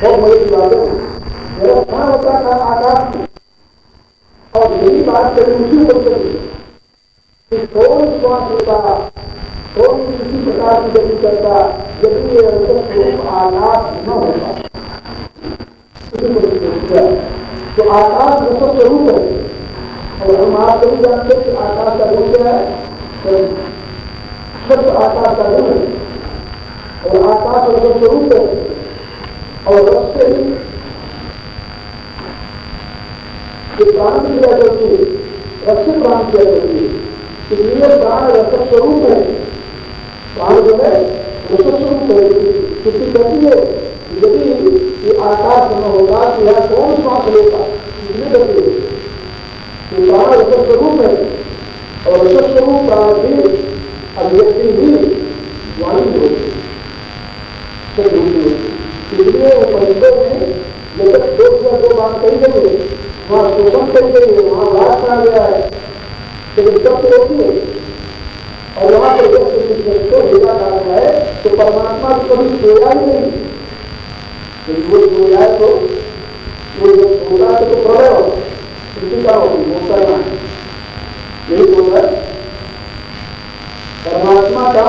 बहुत मजे की बात है। मेरा कहाँ होता था आकाश में, और यही बात करी उसी पर चली कि कौन श्वास होता, कौन किसी प्रकार की गति करता यदि ये स्वरूप आकाश न होता। तो आकाश रसद स्वरूप है, और हम आप नहीं जानते कि आकाश का गुण क्या है। शब्द आकाश का गुण है, और आकाश रसद स्वरूप है, और रस से ही प्राण क्रिया करती है, रस से प्राण क्रिया करती है। इसलिए प्राण रसद स्वरूप है, प्राण जो है रसद स्वरूप है। छुट्टी करती है यदि ये आकाश न होगा तो यह कौन श्वास लेगा, इसलिए करती है। तो प्राण रसद स्वरूप है, और रसद स्वरूप प्राण की अभिव्यक्ति भी वाणी होती है। इसलिए उपनिषदों में जब दो बात कही गई है, वहाँ शोषण कही गई है, वहाँ लाभ कहा गया है, लेकिन शब्द होती है। और वहाँ पर जब को भेजा जा रहा है तो परमात्मा को कभी सोया ही नहीं। वो सोया है तो वो होता है तो प्रलय हो, सृष्टि का होगी, वो करना है, यही बोल रहा है। परमात्मा का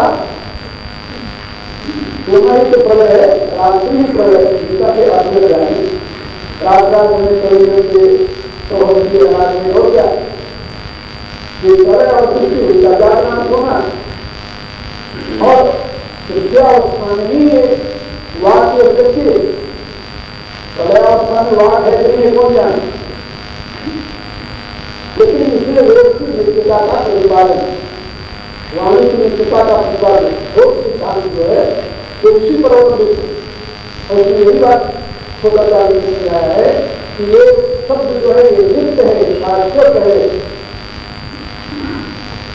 सोना ही तो प्रलय है, रात्रि ही प्रलय है, जिसका के अर्थ में जाएंगे। रात में कभी तो में हो गया ये प्रलय और सृष्टि उसका जागरण होना, और विद्यावस्थान ही वाक्य व्यक्ति प्रलयावस्थान वाक है कि नहीं हो जाए। लेकिन इसलिए वेद की नित्यता का प्रतिपादन, वाणी की नित्यता का प्रतिपादन वो सिद्धांत जो है तो उसी पर अवलंबित। और यही बात शोकाचार्य ने कहा है कि ये शब्द जो है ये नित्य है, शाश्वत है,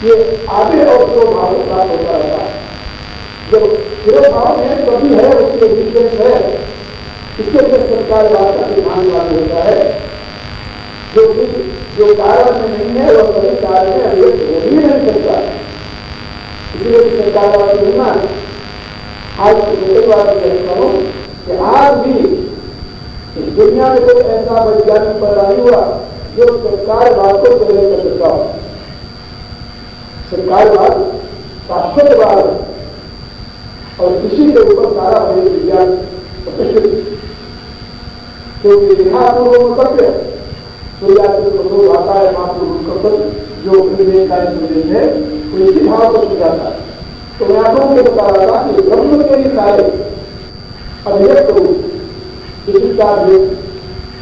ये आगे और दो भावों प्राप्त होता रहता है। जब दो भाव है तभी है उसके विशेष है, इसके संस्कार बात का ध्यान लागू होता है। जो कारण में नहीं है वह सभी कार्य में अभिव्यक्त हो ही नहीं सकता। इसलिए संस्कार बात सुनना आज दूसरी बात कहता हूँ कि आज भी इस दुनिया में कोई ऐसा वैज्ञानिक पैदा नहीं हुआ जो सरकारवाद को पहले कर सकता हो। सरकारवाद शाश्वतवाद है, और इसी के ऊपर सारा वैदिक विज्ञान प्रतिष्ठित। क्योंकि यथापूर्व कर्तव्य सूर्यादि आता है, महापूर्व कर्तव्य जो विवेक है वो इसी भाव को समझाता है। तो मैं आप लोगों को बता रहा था कि ब्रह्म के ही सारे अभिव्यक्त रूप किसी का भी,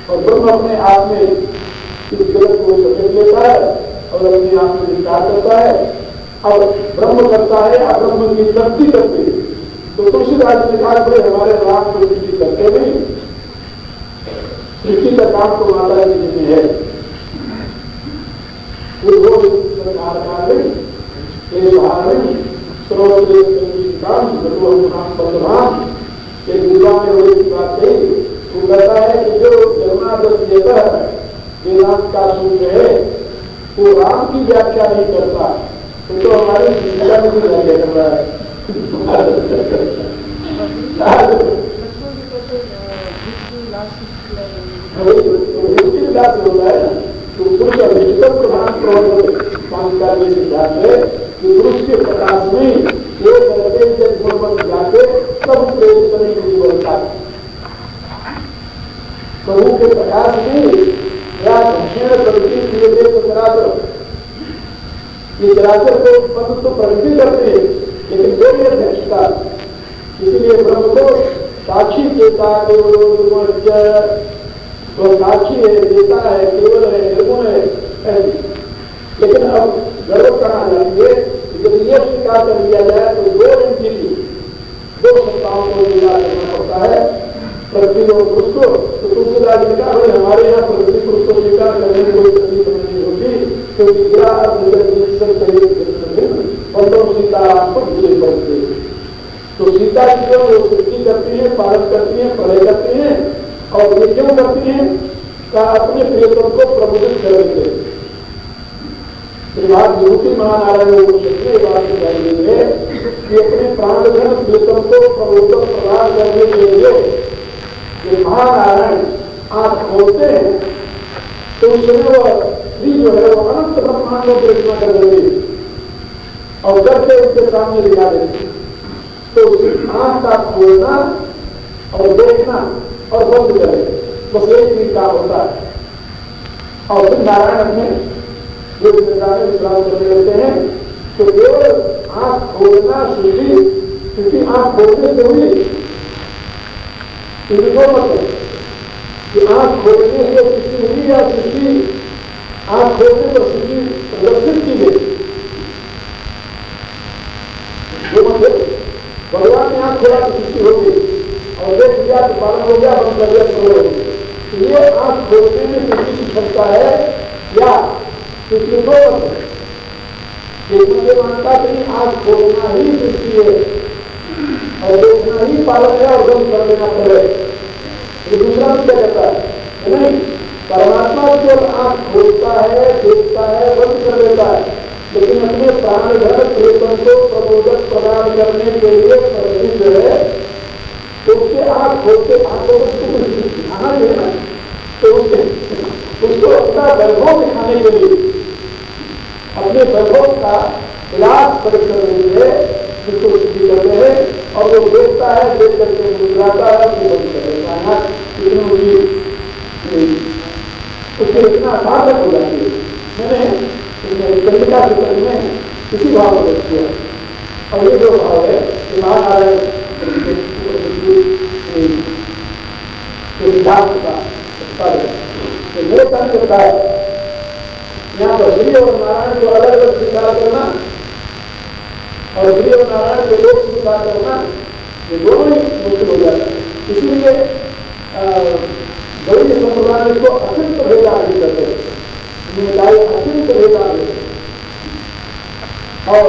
और ब्रह्म अपने आप में इस जगत को समेट लेता है और अपने आप में विचार करता है, और ब्रह्म करता है, अब्रह्म की शक्ति करती है। तो तुलसीदास ने कहा भाई हमारे राम को सृष्टि करते नहीं, सृष्टि का काम तो माता जी में है। ये पूजा में हुई बात कही, वो कहता है कि जो जन्मादश देता है वेदांत का सूत्र है वो राम की व्याख्या नहीं करता, तो हमारी विद्या में भी व्याख्या कर रहा है। होता है तो पुरुष अधिकतम प्रधान प्रवर्तन ये सिद्धांत है कि पुरुष के प्रकाश में एक करके गुण जाके सब प्रेरित करने की व्यवस्था है। प्रभु के प्रकाश में या दक्षिण प्रगति किए तो चराचर को पद तो प्रगति करते हैं, लेकिन कोई अध्यक्षता। इसलिए ब्रह्म को साक्षी देता तो साक्षी है, देता है, केवल है, निर्गुण है। लेकिन अब गौरव करा जाएंगे जब ये स्वीकार कर लिया जाए तो दो एंटिटी, दो सत्ताओं को स्वीकार करना पड़ता है, प्रकृति और पुरुष को। तो तुलसीदास ने कहा भाई हमारे यहाँ प्रकृति पुरुष को स्वीकार करने में कोई तकलीफ नहीं होती, क्योंकि सीताराम को विजय करते। तो सीता जी जो वो सृष्टि करती है, पालन करती है, पढ़ाई करती है, और ये क्यों करती है का अपने प्रियतम को प्रबोधित करेंगे। विभूति महानारायण क्षत्रिय बात जाएंगे कि अपने प्राणधन प्रियतम को प्रबोधन प्रदान करने के लिए ये महानारायण आंख खोलते हैं तो उसमें वो स्त्री जो है वो अनंत ब्रह्मांडों की रचना कर देती और करके उसके सामने दिखा देती। तो आंख का खोलना और देखना और बंद करे बस एक चीज का होता है। और फिर नारायण अपने जो विचार विश्राम करते रहते हैं तो केवल आंख खोलना सृष्टि क्योंकि आंख खोलने से हुई मतलब कि आंख खोलने से सृष्टि हुई या सृष्टि आंख खोलने पर सृष्टि प्रदर्शित की गई। जो मतलब भगवान ने आंख खोला तो सृष्टि हो गई और देख लिया तो पालन हो गया बंद कर दिया शुरू हो गई। ये आंख खोलने में सृष्टि की क्षमता है या सृष्टि को मुझे मानता कि आंख खोलना ही सृष्टि है और देखना ही पालन है और बंद कर देना पड़े। ये दूसरा भी क्या कहता है नहीं, परमात्मा जब आंख खोलता है देखता है बंद कर देता है लेकिन अपने प्राण घर चेतन को प्रबोधक प्रदान करने के लिए प्रसिद्ध है तो उसके आंख खोलते आंखों को कुछ दिखाना चाहिए ना तो उसको अपना वैभव दिखाने के लिए अपने वैभव का इलाज परीक्षण के लिए जिसको सिद्धि करते हैं और वो देखता है देख करके गुजराता है उसको बंद कर देता है उसके इतना सार्थक हो जाती है। मैंने चंद्रिका चित्र में इसी भाव को व्यक्त किया और ये जो भाव है महानारायण सिद्धांत का मेरे तन करता है यहाँ पर श्री और नारायण को अलग अलग स्वीकार करना और श्री और नारायण को लोग स्वीकार करना ये दोनों ही मुश्किल हो जाता है। इसीलिए गौरी संप्रदाय में इसको अत्यंत भेदाभेद करते हैं अत्यंत भेदाभेद और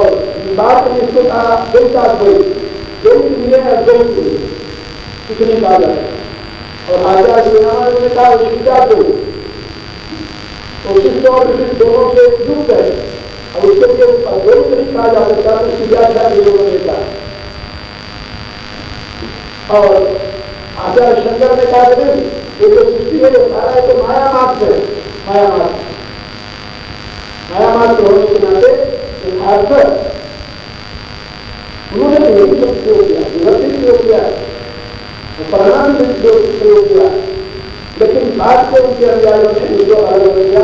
बात में इसको कहा द्वैता द्वैत मिले अद्वैत कुछ नहीं कहा जाता और आचार्य श्रीराम ने कहा विद्या द्वैत तो शिष्य और विशिष्ट दोनों से युक्त है और उसके लिए अद्वैत नहीं कहा जा सकता तो सीधा देता और आचार्य शंकर ने कहा नहीं ये जो सृष्टि है जो सारा है तो माया मात्र है माया मात्र होने के नाते यथार्थ उन्होंने यही सब प्रयोग किया विभक्ति प्रयोग किया परिणाम में प्रयोग किया लेकिन बाद में उनके अनुयायियों ने जो अलग हो गया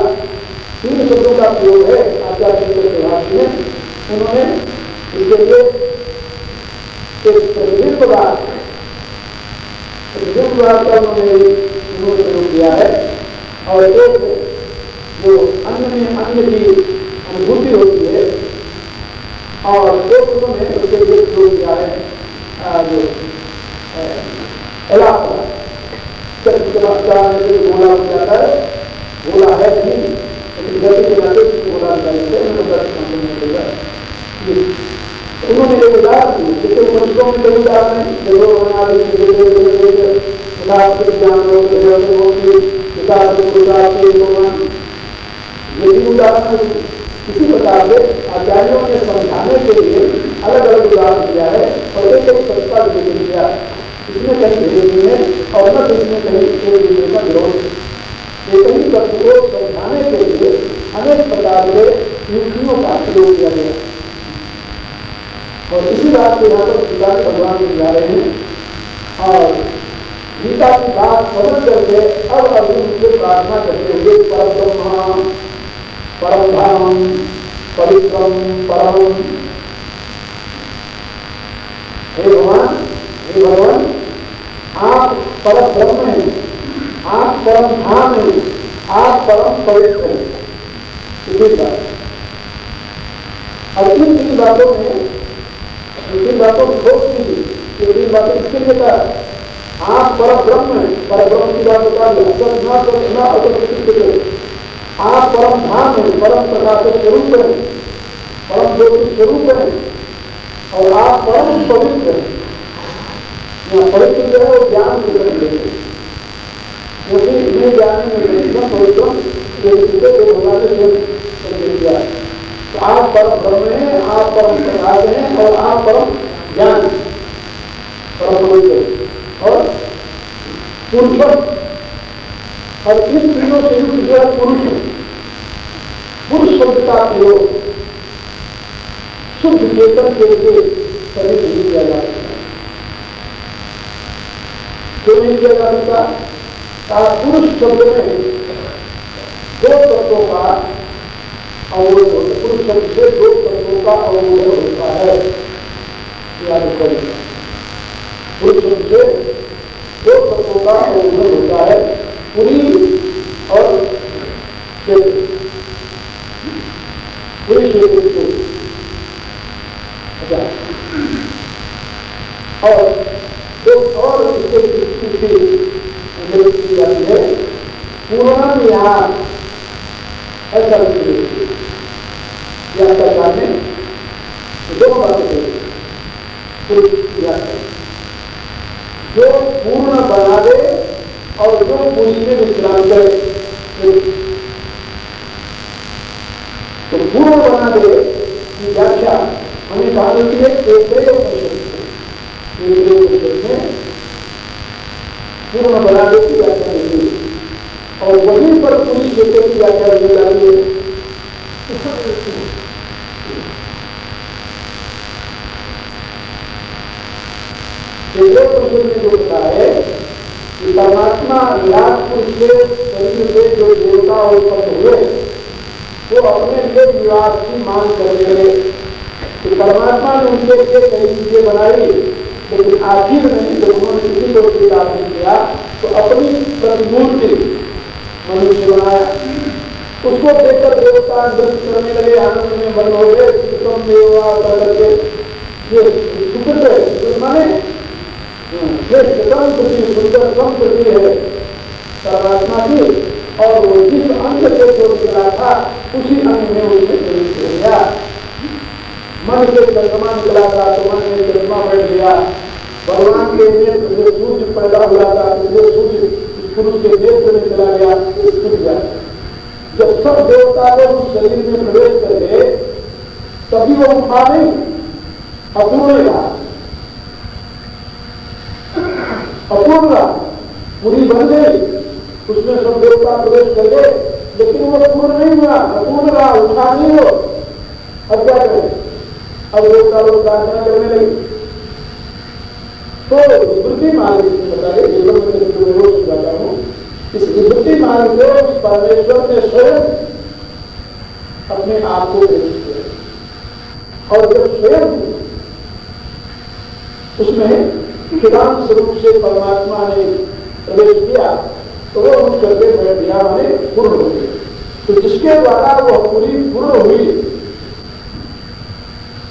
3 शब्दों का प्रयोग है आचार्य शंकर के भाष्य में उन्होंने इसके लिए एक प्रतिनिधित्ववाद का उन्होंने प्रयोग किया है और एक जो अन्य में अन्य की अनुभूति होती है और एक उन्होंने उसके लिए प्रयोग किया है जो बोला हो जाता है बोला है नहीं लेकिन गति के नाते बोला उन्होंने एक उदाहरण दी जैसे मनुष्यों में कई उदाहरण है इसी प्रकार से आचार्यों ने समझाने के लिए अलग अलग उदाहरण दिया है और एक एक संस्था भी दिया इसमें कहीं भेद नहीं है और न इसमें कहीं एक दूसरे का विरोध एक ही तत्व को समझाने के लिए अनेक प्रकार के युक्तियों का प्रयोग किया गया और इसी बात को यहाँ पर गीता के भगवान समझा रहे हैं और गीता की बात समझ करके अब अर्जुन से प्रार्थना करते हुए परम ब्रह्म परम धाम पवित्रम परम हे भगवान आप परम ब्रह्म हैं आप परम धाम हैं आप परम पवित्र हैं। अब इन 3 बातों में इन बातों को खोज कीजिए 3 बातें इसके लिए कहा आप परम ब्रह्म हैं पर ब्रह्म की बात बता दिया आप परम धाम है परम प्रकाश स्वरूप है परम ज्योति स्वरूप है और आप परम पवित्र हैं। पवित्र जो है वो ज्ञान से करेंगे क्योंकि इतने ज्ञान में पवित्र दिया तो आप परम ब्रह्म हैं आप परम प्रकाश हैं और आप परम ज्ञान परम पवित्र और पुरुषम, और इन तीनों से युक्त जो है पुरुष, पुरुष शब्द का प्रयोग शुद्ध चेतन के लिए कभी नहीं किया जा सकता। क्यों नहीं किया जा सकता? पुरुष शब्द में दो तत्वों का अवरोध होता है, पुरुष शब्द से दो तत्वों का अवरोध होता है। याद करें, पुरुष शब्द से दो तत्वों का अवरोध होता है, पुरी और चेतन, पुरी चेतन। और एक और स्थिति की जाती है, पूर्णम या ऐसा व्याख्याकार में दो बातें जो पूर्ण बना दे और जो पूरी में विश्राम करे। तो पूर्ण बना दे की व्याख्या हमें कहा जाती है में पूर्ण बना दे की व्याख्या नहीं है, और वहीं पर पूरी क्षेत्र की व्याख्या दी जाती है। जो होता है कि परमात्मा विराट पुरुष के शरीर से जो देवता उत्पन्न हुए वो अपने लिए निवास की मांग करने लगे। तो परमात्मा ने उनके लिए कई चीजें बनाई, लेकिन आखिर में जब उन्होंने किसी को स्वीकार नहीं किया तो अपनी प्रतिमूर्ति मनुष्य बनाया। उसको देखकर देवता नृत्य करने लगे, आनंद में बंद हो गए। सुतम देवा करके ये सुकृत है, माने सुंदर संस्कृति है परमात्मा की, और वो जिस अंग से जो निकला था उसी अंग में उसने प्रवेश कर गया। मन से चंद्रमा निकला था तो मन में चंद्रमा बैठ गया। भगवान के नेत्र से सूर्य पैदा हुआ था तो सूर्य पुरुष के नेत्र में चला गया, छूट गया। जब सब देवता लोग उस शरीर में प्रवेश कर गए तभी वो उठा नहीं, अपूर्ण रहा, अपूर्ण पूरी बन गई, उसमें सब देवता प्रवेश कर गए, लेकिन वो पूर्ण नहीं हुआ, अपूर्ण रहा, उठा नहीं हो। अब क्या करें? अब देवता लोग प्रार्थना करने लगे। तो विभूति मार्ग बताइए, जीवन में रोज जाता हूँ, इस विभूति मार्ग को परमेश्वर ने स्वयं अपने आप को प्रेरित किया, और जब स्वयं उसमें चिदान स्वरूप से परमात्मा ने प्रवेश किया तो वो उस करके बैठ गया, माने पूर्ण हो गए। तो जिसके द्वारा वह पूरी पूर्ण हुई,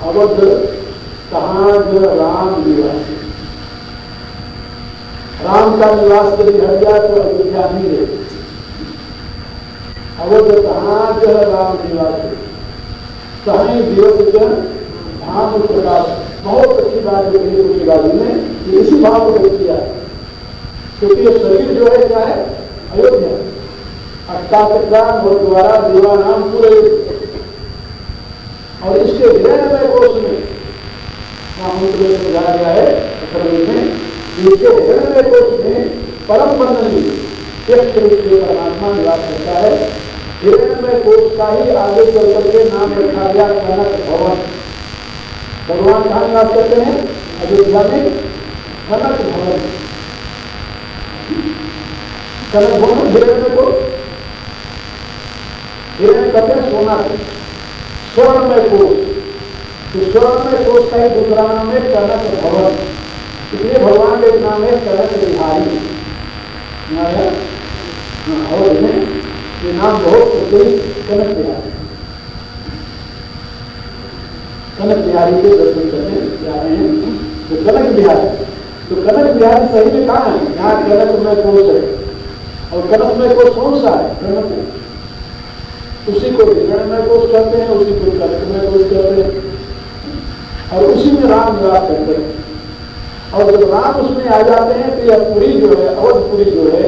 अवध कहाँ राम निवास, राम का निवास यदि हट गया तो अयोध्या नहीं रहे। अवध कहाँ राम निवास, कहीं दिवस जन धाम प्रकाश। बहुत अच्छी बात जो कही उसके बारे में इसी भाव को व्यक्त किया, क्योंकि ये शरीर जो है क्या है? अयोध्या, अट्टाग्राम और द्वारा देवानाम पूरे, और इसके हृदय कोश में महामंत्र में समझाया गया है इसके हृदय कोश में परम बंधनी एक रूप से परमात्मा निवास करता है। हृदय कोश का ही आगे चल करके नाम रखा गया कनक भवन। भगवान कहाँ निवास करते हैं? अयोध्या में कनक भवन। कनक भवन हिरण्य को हिरण्य कहते हैं सोना से, स्वर्णमय कोश। तो स्वर्णमय कोश का ही दूसरा नाम है कनक भवन, इसलिए भगवान का नाम है कनक बिहारी। और ये नाम बहुत कनक बिहारी, कनक बिहारी के दर्शन करने जा रहे हैं। तो कनक बिहारी, तो कनक बिहारी सही में कहाँ है? यहाँ कनक में कोश है, और कनक में कोश कौन सा है? कनक है, उसी को हिरण में कोश कहते हैं, उसी को कनक में कोश कहते हैं, और उसी में राम निवास करते हैं। और जब राम उसमें आ जाते हैं तो यह पुरी जो है, अवधपुरी जो है,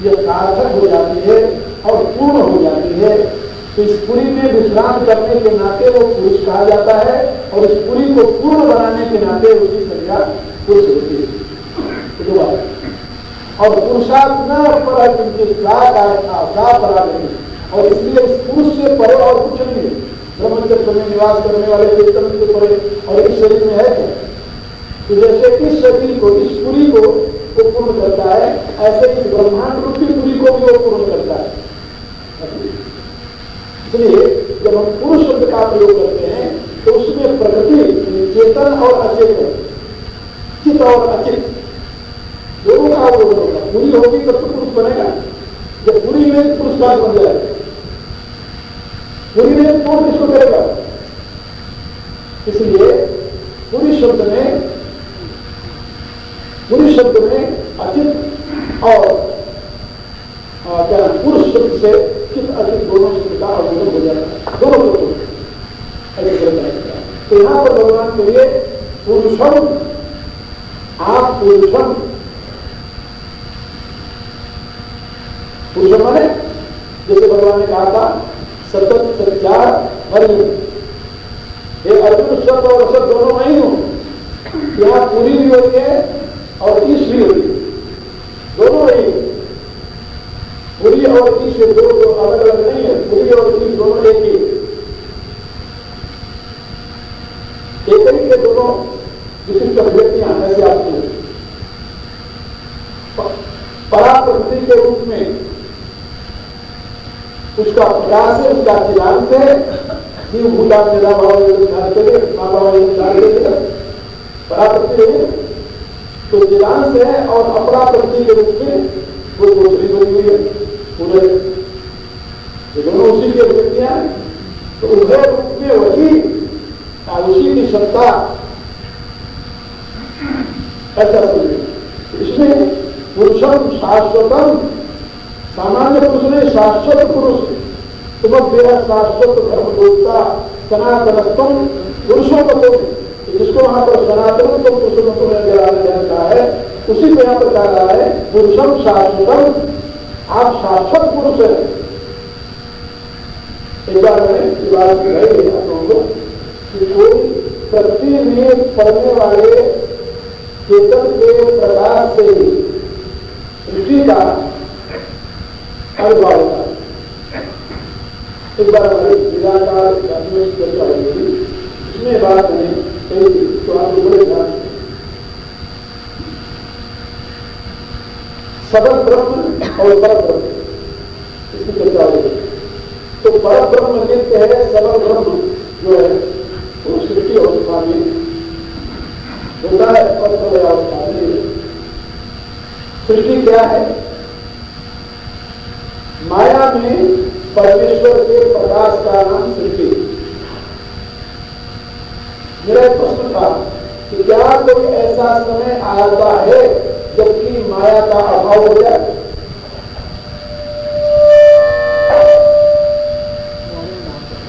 यह सार्थक हो जाती है और पूर्ण हो जाती है। तो इस पुरी में विश्राम करने के नाते वो पुरुष कहा जाता है, और इस पुरी को पूर्ण बनाने के नाते उसकी संज्ञा पुरुष होती है। और पुरुषार्थ न पर क्या परा नहीं, और इसलिए इस पुरुष से परे और कुछ नहीं है। ब्रह्मचर्य में निवास करने वाले चेतन से परे और इस शरीर में है क्या? तो जैसे इस शरीर को, इस पुरी को वो पूर्ण करता है, ऐसे इस ब्रह्मांड रूपी पुरी को भी वो पूर्ण करता है। इसलिए जब हम पुरुष शब्द का प्रयोग करते हैं तो उसमें प्रकृति, चेतन और अचेतन, चित और अचित दोनों का अवरोध होगा। पूरी होगी तब तो पुरुष बनेगा, जब पूरी में पुरुषकार बन जाएगा। पूरी में कौन किसको करेगा? इसलिए पूरी शब्द में अचित और क्या पुरुष शब्द से चित अचित दोनों शब्द का अवरोध हो जाता है, दोनों शब्द ऐसे करता है। तो यहां पर भगवान के लिए पुरुषम, आप पुरुषम माने जैसे भगवान ने कहा था सतत सच्चा हरि, ये अर्जुन सत और असत दोनों नहीं हूं, यहां पूरी भी होती है और ईश भी होती है, दोनों नहीं। पूरी और ईश दो अलग अलग नहीं है, पूरी और ईश दोनों एक ही के दोनों विशिष्ट अभिव्यक्तियां ऐसे आती हैं। पराप्रकृति के रूप में उसका प्रकाश है, उसका चिदांत है, जीव भूतान मेरा भाव माँ बाबा पराप्रकृति है तो चिदांत है, और अपराप्रकृति के रूप में वो दूसरी बनी हुई है पूरे, ये दोनों उसी की अभिव्यक्तियां हैं। तो उभय रूप में वही उसी की सत्ता ऐसा समझे। इसमें पुरुषम शाश्वतम, सामान्य पुरुष ने शाश्वत पुरुष, तुम मेरा शाश्वत धर्म दोषता सनातनत्म पुरुषों को तो जिसको वहां पर सनातन तो पुरुषों ने कहा है, उसी को यहां पर कहा रहा है पुरुषम शाश्वतम, आप शाश्वत पुरुष है। एक बार मैंने आप लोगों को कि कोई प्रकृति में पड़ने वाले चेतन के प्रकाश से ही सृष्टि का अनुभव होता है। एक बार हमारे निराकार चर्चा हुई, इसमें बात मैंने कही थी, तो आप बड़े ध्यान सबल ब्रह्म और पर ब्रह्म इसकी चर्चा हुई। तो पर ब्रह्म नित्य है, सबल ब्रह्म जो है वो सृष्टि अवस्था में होता है और सबल अवस्था में। सृष्टि क्या है? माया में परमेश्वर के प्रकाश का नाम सृष्टि। मेरा एक प्रश्न था कि क्या कोई ऐसा समय आता है जबकि माया का अभाव हो जाए?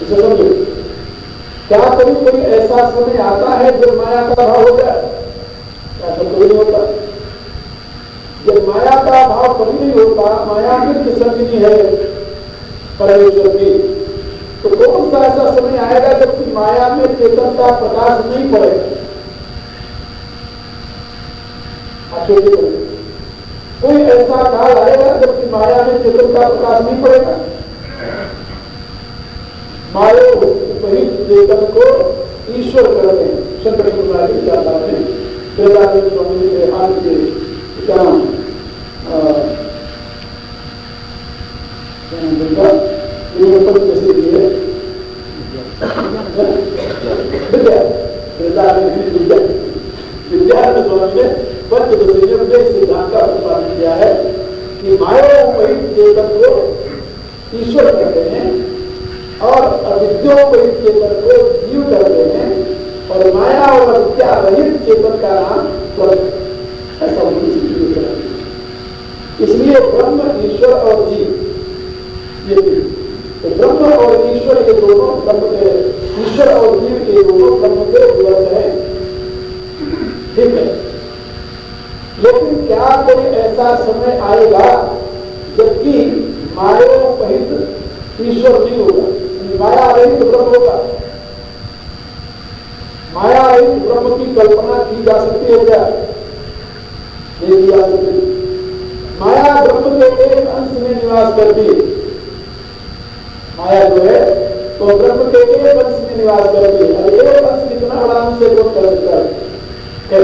इसे समझो, क्या कभी कोई ऐसा समय आता है जब माया का अभाव हो जाए? ऐसा कोई नहीं होता। जब माया का अभाव कभी नहीं होता, माया की संगनी है परमेश्वर की, तो कौन सा ऐसा समय आएगा जबकि माया में चेतन का प्रकाश नहीं पड़ेगा? कोई ऐसा काल आएगा जबकि माया में चेतन का प्रकाश नहीं पड़ेगा? माया उपहित चेतन को ईश्वर करते हैं। शंकर कुमार की चाहता है वेदांत स्वामी के हाथ के कैसे दिए विद्या स्वामी ने पंच सिद्धांत का प्रतिपादन किया है कि माया उपहित चेतन को ईश्वर कहते हैं और अविद्योपहित चेतन को जीव करते हैं, और माया और अविद्या रहित चेतन का नाम स्वर्ग। ऐसा इसलिए ब्रह्म, ईश्वर और जीव ये तो ब्रह्म और ईश्वर के दोनों ब्रह्म के, ईश्वर और जीव के दोनों ब्रह्म के विवर्त हैं, ठीक है। लेकिन क्या कोई ऐसा समय आएगा जबकि मायोपहित ईश्वर नहीं होगा, माया रहित ब्रह्म होगा? माया रहित ब्रह्म की कल्पना की जा सकती है क्या? नहीं की जा सकती। माया ब्रह्म के एक अंश में निवास करती है। माया जो है तो ब्रह्म के एक अंश में निवास करती है। और एक अंश कितना बड़ा अंश है वो कर सकता है।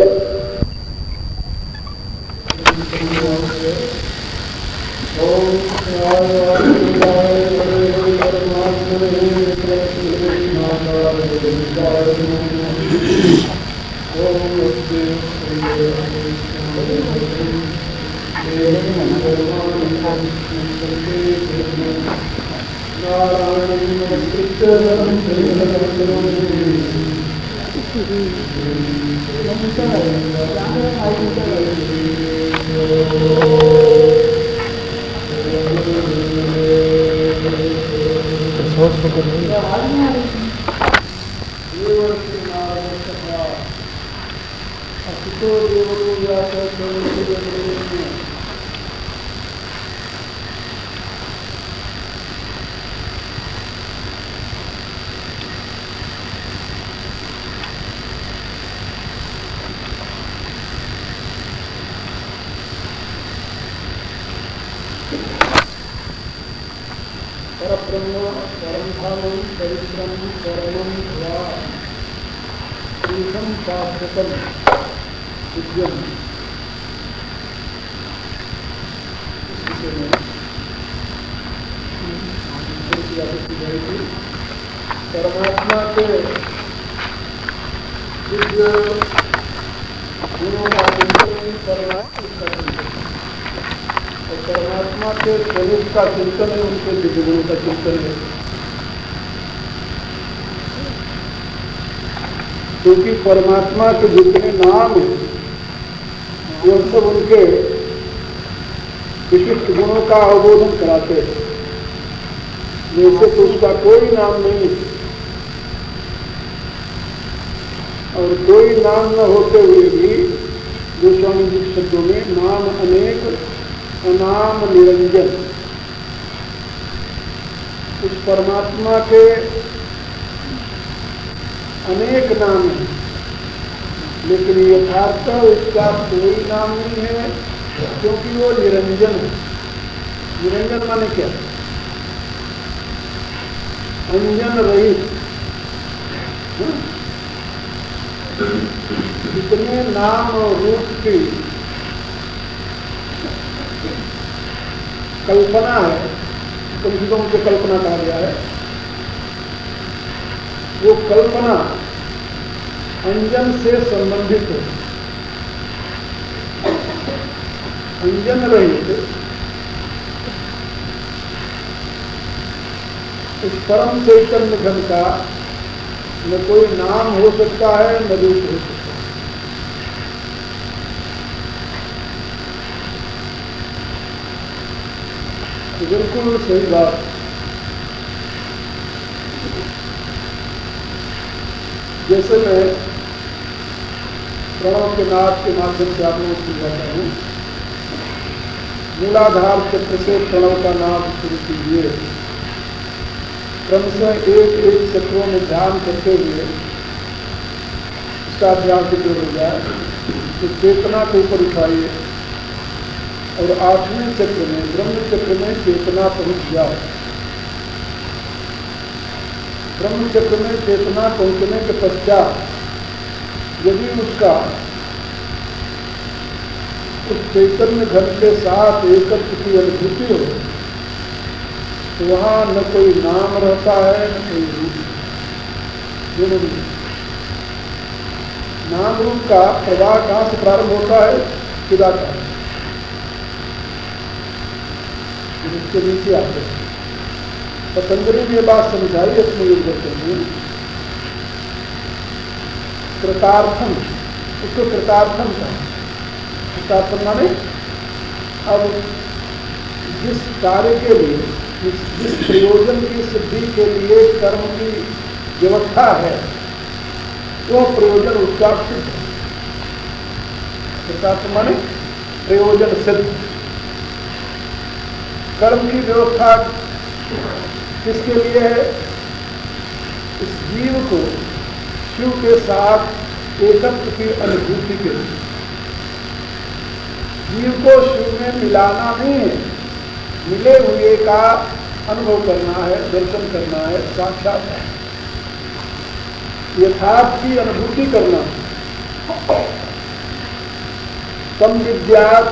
परब्रह्म परम धामं पवित्रं परमं वा पुरुषं शाश्वतं दिव्यम्। परमात्मा के दिव्य गुणों का चिंतन परमात्मा और परमात्मा के स्वरूप का चिंतन है, उनके दिव्य गुणों का चिंतन है। क्योंकि परमात्मा के जितने नाम हैं वो सब उनके विशिष्ट गुणों का अवबोधन कराते हैं। जैसे तो उसका कोई नाम नहीं और कोई नाम न होते हुए भी गोस्वामी जी शब्दों में नाम अनेक अनाम निरंजन, उस परमात्मा के अनेक नाम हैं, लेकिन यथार्थ उसका कोई नाम नहीं है क्योंकि वो निरंजन है। निरंजन माने क्या? अंजन रहित। जितने नाम और रूप की कल्पना है, कम से कम उसे कल्पना कहा गया है, वो कल्पना अंजन से संबंधित है। अंजन रहित इस परम चैतन्य घन का न कोई नाम हो सकता है न रूप हो सकता है। तो बिल्कुल सही बात। जैसे मैं प्रणव के नाद के माध्यम से आप लोगों को समझाता हूँ, मूलाधार चक्र से प्रणव का नाम शुरू कीजिए। क्रमशः एक एक चक्रों में ध्यान करते हुए इसका ध्यान चित्र हो जाए तो चेतना के ऊपर उठाइए और 8वें चक्र में ब्रह्म चक्र में चेतना पहुंच जाए। ब्रह्म चक्र में चेतना पहुंचने के पश्चात यदि उसका उस चैतन्य घन के साथ एकत्व की अनुभूति हो तो वहां न कोई नाम रहता है न कोई रूप। दोनों नहीं। नाम रूप का प्रवाह कहां से प्रारंभ होता है? चिदाकार, इसके नीचे आते हैं। पतंजलि ने बात समझाई अपने युग में। कृतार्थम, उसको कृतार्थम कहा। कृतार्थम माने अब जिस कार्य के लिए, जिस प्रयोजन की सिद्धि के लिए कर्म की व्यवस्था है वह प्रयोजन उसका सिद्ध है। कृतार्थ माने प्रयोजन सिद्ध। कर्म की व्यवस्था किसके लिए है? इस जीव को शिव के साथ एकत्व की अनुभूति के लिए। जीव को शिव में मिलाना नहीं है, मिले हुए का अनुभव करना है, दर्शन करना है, साक्षात यथार्थ की अनुभूति करना। तम विद्यात्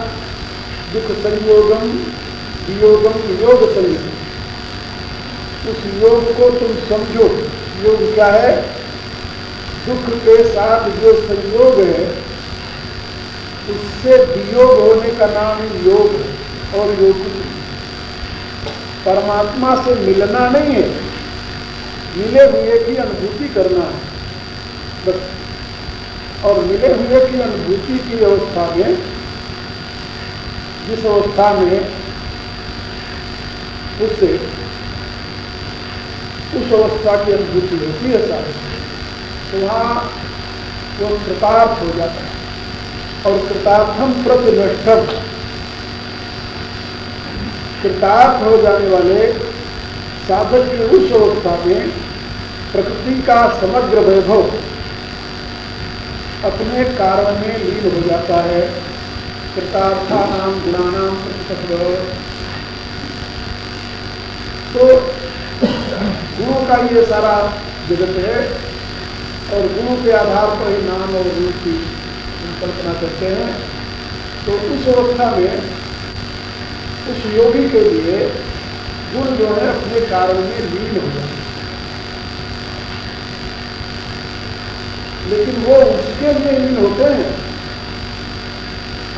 दुख संयोगम वियोगम योग संयोग, उस योग को तुम समझो। योग क्या है? दुख के साथ जो संयोग है उससे वियोग होने का नाम योग है। और योग परमात्मा से मिलना नहीं है, मिले हुए की अनुभूति करना है बस। और मिले हुए की अनुभूति की अवस्था में, जिस अवस्था में उससे उस अवस्था की अनुभूति होती है सारी, तो वहाँ वो कृतार्थ हो जाता है। और कृतार्थम प्रतिष्ठम, कृतार्थ हो जाने वाले साधक की उस अवस्था में प्रकृति का समग्र वैभव अपने कारण में लीन हो जाता है। कृतार्थानाम गुणानाम प्रतिष्ठित, तो गुणों का ये सारा जगत है और गुणों के आधार पर ही नाम और रूप की कल्पना करते हैं। तो उस अवस्था में उस योगी के लिए गुण जो है अपने कारण में लीन हो जाते हैं। लेकिन वो उसके लिए लीन होते हैं,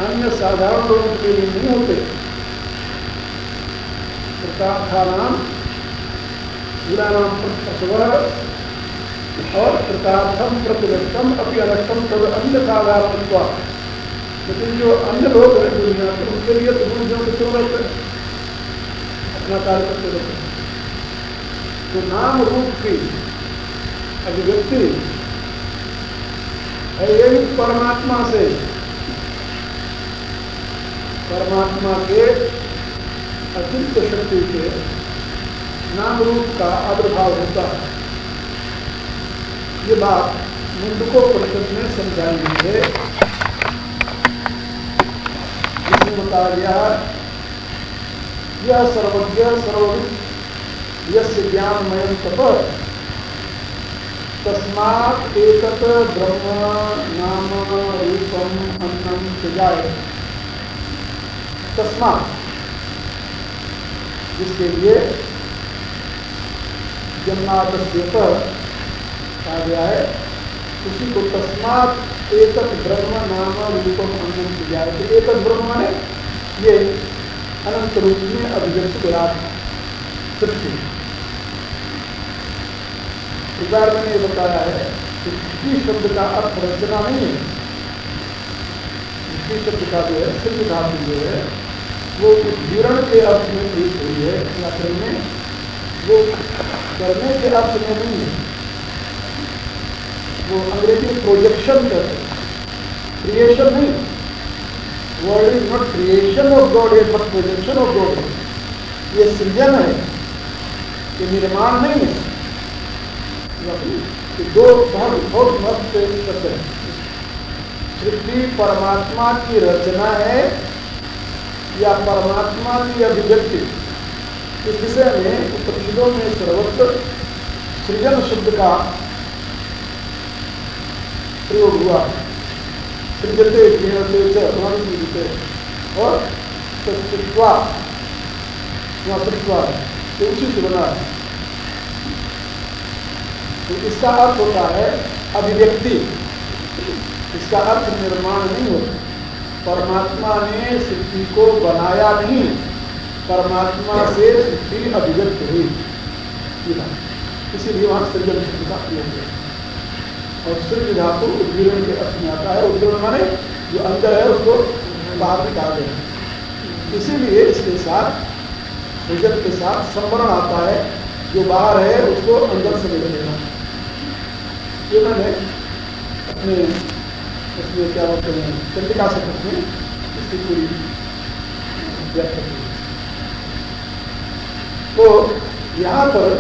अन्य साधारण लोगों के लिए नहीं होते। कृतार्थानाम गुणानाम प्रतिष्ठित और कृतार्थम प्रतिष्ठम अपनी अनष्टम तब अन्य साधारणत्वा। लेकिन जो अन्य लोग हैं दुनिया के, उनके लिए तो गुण जो जरूरत है, अपना कार्य करते रहते हैं। तो नाम रूप की अभिव्यक्ति है यही परमात्मा से, परमात्मा के अचिंत्य शक्ति के नाम रूप का आविर्भाव होता है। ये बात मुंडकोपनिषद में समझाई गई है, जिसमें बताया गया यह सर्वज्ञ सर्वविद यस्य ज्ञानमयं तपः तस्मात् एकत ब्रह्म नाम रूपम अन्नम सजाए। तस्मात्, जिसके लिए जन्माद्यत कहा गया है, उसी को तस्मात् एकत ब्रह्म नाम रूपम अन्नम सजाए। तो एकत ब्रह्म माने ये अनंत रूप में अभिव्यक्त विराट सृष्टि। इस बार मैंने ये बताया है कि सृष्टि शब्द का अर्थ रचना नहीं है। सृष्टि शब्द का जो है सिद्ध धातु जो है वो उद्गीरण के अर्थ में प्रयुक्त हुई है, या करने, वो करने के अर्थ में नहीं है। वो अंग्रेजी में प्रोजेक्शन करते, क्रिएशन नहीं। Word is not creation of God है, बट प्रोजेक्शन ऑफ गॉड है। ये सृजन है, ये निर्माण नहीं है। दो बहुत महत्वपूर्ण शब्द है। सृष्टि परमात्मा की रचना है या परमात्मा की अभिव्यक्ति। इस विषय में उपनिषदों में सर्वत्र सृजन शब्द का प्रयोग हुआ। सृजते जीवते च और सृष्टवा, यहाँ सृष्टवा तो उसी से बना है। तो इसका अर्थ होता है अभिव्यक्ति, इसका अर्थ निर्माण नहीं होता। परमात्मा ने सृष्टि को बनाया नहीं, परमात्मा से सृष्टि अभिव्यक्त हुई, इसीलिए वहां सृजन शब्द का प्रयोग है। और सृज धातु उद्गीरण के अर्थ में आता है। उद्गीरण माने जो अंदर है उसको बाहर निकाल देना। इसीलिए इसके साथ सृजन के साथ संवरण आता है, जो बाहर है उसको अंदर से ले लेना। ये मैंने अपने उसमें क्या बोलते हैं चंडिका शतक में इसकी पूरी व्याख्या की। तो यहाँ पर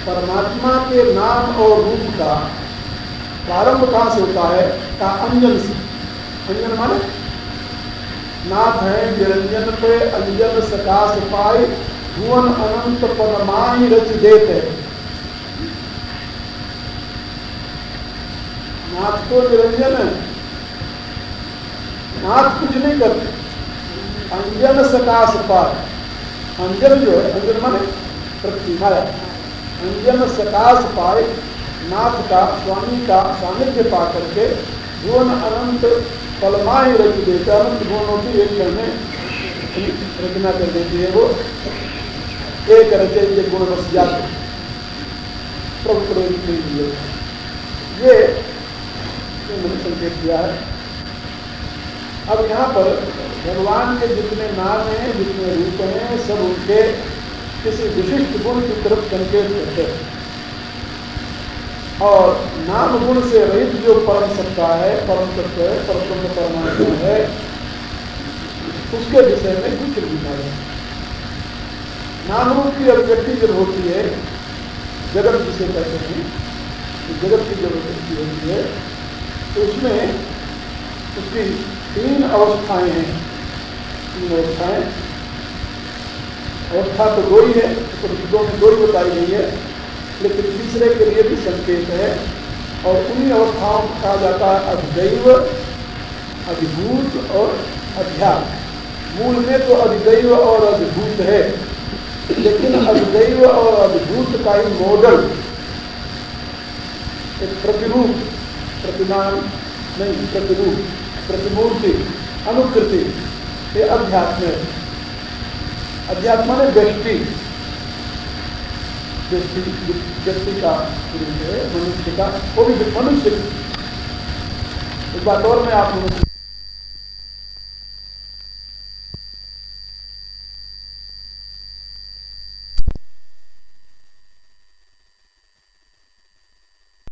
परमात्मा के नाम और रूप का प्रारंभ कहाँ से होता है? का अंजन से। अंजन माने नाथ है निरंजन पे अंजन सकाश पाए, भुवन अनंत पदमाई रच देते। नाथ तो निरंजन है, नाथ कुछ नहीं करते। अंजन सकाश पाए, अंजन जो है, अंजन माने प्रति माया, अंजन सकाश पाए, नाथ का स्वामी का सानिध्य पा करके भुवन अनंत फलमाई रच देते। अनंत गुणों की एक क्षण में रचना कर देती है। वो एक रचे ये गुण बस जाते प्रभु प्रेम के लिए। ये मैंने संकेत दिया है। अब यहाँ पर भगवान के जितने नाम हैं, जितने रूप हैं, सब उनके किसी विशिष्ट गुण की तरफ संकेत करते हैं। और नाम गुण से रहित जो परम सत्ता है, परम तत्व है, परम परमात्मा है, उसके विषय में कुछ लिखा है। नाम रूप की अभिव्यक्ति जब होती है, जगत जिसे कहते हैं, तो जगत की जब अभिव्यक्ति होती है तो उसमें उसकी तीन अवस्थाएं हैं। तीन अवस्थाएं, अवस्था तो दो ही है, उपनिषदों में दो ही बताई गई है, लेकिन तीसरे के लिए भी संकेत है। और उन्हीं अवस्थाओं को कहा जाता है अधिदैव, अधिभूत और अध्यात्म। मूल में तो अधिदैव और अधिभूत है, लेकिन अधिदैव और अधिभूत का ही मॉडल, एक प्रतिरूप, प्रतिमान नहीं, प्रतिरूप, प्रतिमूर्ति, अनुकृति, ये अध्यात्म है। अध्यात्म ने व्यक्ति, व्यक्ति का रूप है, मनुष्य का, वो भी मनुष्य। एक बात और मैं आप लोगों